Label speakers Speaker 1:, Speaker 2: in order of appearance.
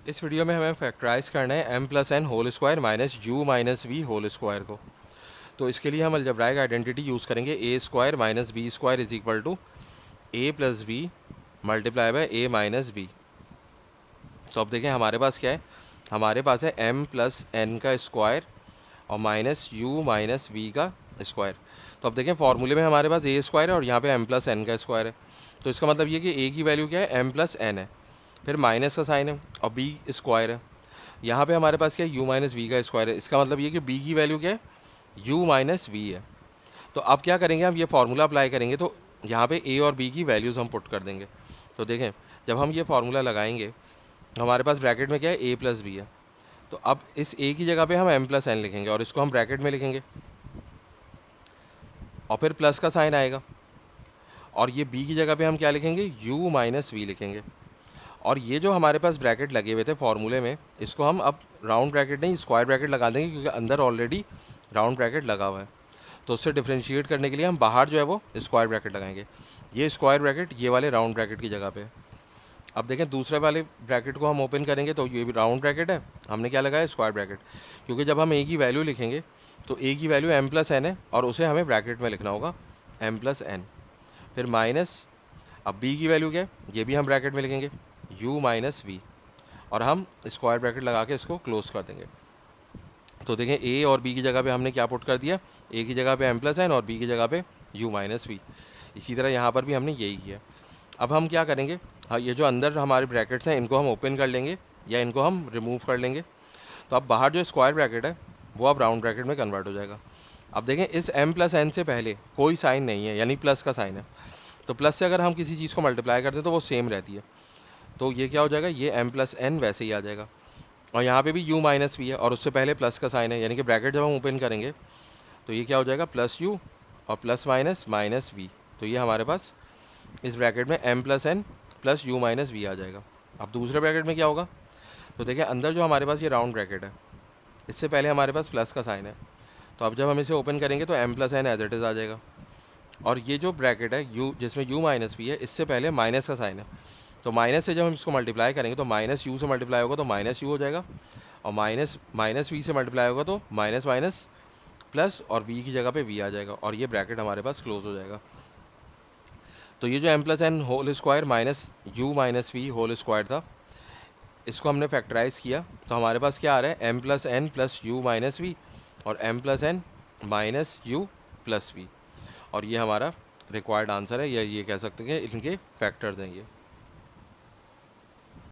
Speaker 1: इस वीडियो में हमें फैक्टराइज करना है m plus n whole square minus u minus v whole square को। तो इसके लिए हम अलजेब्राइक आइडेंटिटी यूज़ करेंगे a square minus b square is equal to a plus b multiply by a minus b. तो अब देखें हमारे पास क्या है, हमारे पास है m प्लस एन का स्क्वायर और माइनस यू माइनस वी का स्क्वायर। तो अब देखें फॉर्मूले में हमारे पास ए स्क्वायर है और यहाँ पे m प्लस एन का स्क्वायर है। तो इसका मतलब ये कि a की वैल्यू क्या है, m प्लस एन है, फिर माइनस का साइन है और b स्क्वायर है। यहाँ पे हमारे पास क्या है, u माइनस वी का स्क्वायर है। इसका मतलब ये कि b की वैल्यू क्या है, u माइनस वी है। तो अब क्या करेंगे, हम ये फार्मूला अप्लाई करेंगे तो यहाँ पे a और b की वैल्यूज़ हम पुट कर देंगे। तो देखें जब हम ये फार्मूला लगाएंगे हमारे पास ब्रैकेट में क्या है, a प्लस बी है। तो अब इस a की जगह पे हम m प्लस एन लिखेंगे और इसको हम ब्रैकेट में लिखेंगे और फिर प्लस का साइन आएगा। और ये b की जगह पे हम क्या लिखेंगे, u माइनस वी लिखेंगे। और ये जो हमारे पास ब्रैकेट लगे हुए थे फॉर्मूले में, इसको हम अब राउंड ब्रैकेट नहीं स्क्वायर ब्रैकेट लगा देंगे क्योंकि अंदर ऑलरेडी राउंड ब्रैकेट लगा हुआ है। तो उससे डिफ्रेंशिएट करने के लिए हम बाहर जो है वो स्क्वायर ब्रैकेट लगाएंगे। ये स्क्वायर ब्रैकेट ये वाले राउंड ब्रैकेट की जगह पे है। अब देखें दूसरे वाले ब्रैकेट को हम ओपन करेंगे तो ये भी राउंड ब्रैकेट है, हमने क्या लगाया, स्क्वायर ब्रैकेट। क्योंकि जब हम ए की वैल्यू लिखेंगे तो ए की वैल्यू m प्लस एन है और उसे हमें ब्रैकेट में लिखना होगा m प्लस एन, फिर माइनस। अब बी की वैल्यू क्या है, ये भी हम ब्रैकेट में लिखेंगे u माइनस वी और हम स्क्वायर ब्रैकेट लगा के इसको क्लोज कर देंगे। तो देखें ए और बी की जगह पे हमने क्या पुट कर दिया, ए की जगह पे m प्लस एन और बी की जगह पे u माइनस वी। इसी तरह यहाँ पर भी हमने यही किया। अब हम क्या करेंगे, हाँ ये जो अंदर हमारे ब्रैकेट्स हैं इनको हम ओपन कर लेंगे या इनको हम रिमूव कर लेंगे। तो अब बाहर जो स्क्वायर ब्रैकेट है वो अब राउंड ब्रैकेट में कन्वर्ट हो जाएगा। अब देखें इस m प्लस एन से पहले कोई साइन नहीं है, यानी प्लस का साइन है। तो प्लस से अगर हम किसी चीज़ को मल्टीप्लाई करते हैं तो वो सेम रहती है। तो ये क्या हो जाएगा, ये m प्लस एन वैसे ही आ जाएगा। और यहाँ पे भी u माइनस वी है और उससे पहले प्लस का साइन है, यानी कि ब्रैकेट जब हम ओपन करेंगे तो ये क्या हो जाएगा, प्लस u और प्लस माइनस माइनस वी। तो ये हमारे पास इस ब्रैकेट में m plus n plus u minus v आ जाएगा। अब दूसरे ब्रैकेट में क्या होगा, तो देखिए अंदर जो हमारे पास ये राउंड ब्रैकेट है इससे पहले हमारे पास प्लस का साइन है। तो अब जब हम इसे ओपन करेंगे तो m plus n as it is आ जाएगा। और ये जो ब्रैकेट है u जिसमें u माइनस वी है इससे पहले माइनस का साइन है। तो माइनस से जब हम इसको मल्टीप्लाई करेंगे तो माइनस यू से मल्टीप्लाई होगा तो माइनस यू हो जाएगा और माइनस माइनस वी से मल्टीप्लाई होगा तो माइनस माइनस प्लस और वी की जगह पे वी आ जाएगा और ये ब्रैकेट हमारे पास क्लोज हो जाएगा। तो ये जो m plus n whole square minus u minus v whole square था इसको हमने फैक्टराइज किया तो हमारे पास क्या आ रहा है, m plus n plus u minus v और m plus n minus u plus v. और ये हमारा रिक्वायर्ड आंसर है या ये कह सकते हैं इनके फैक्टर्स हैं ये।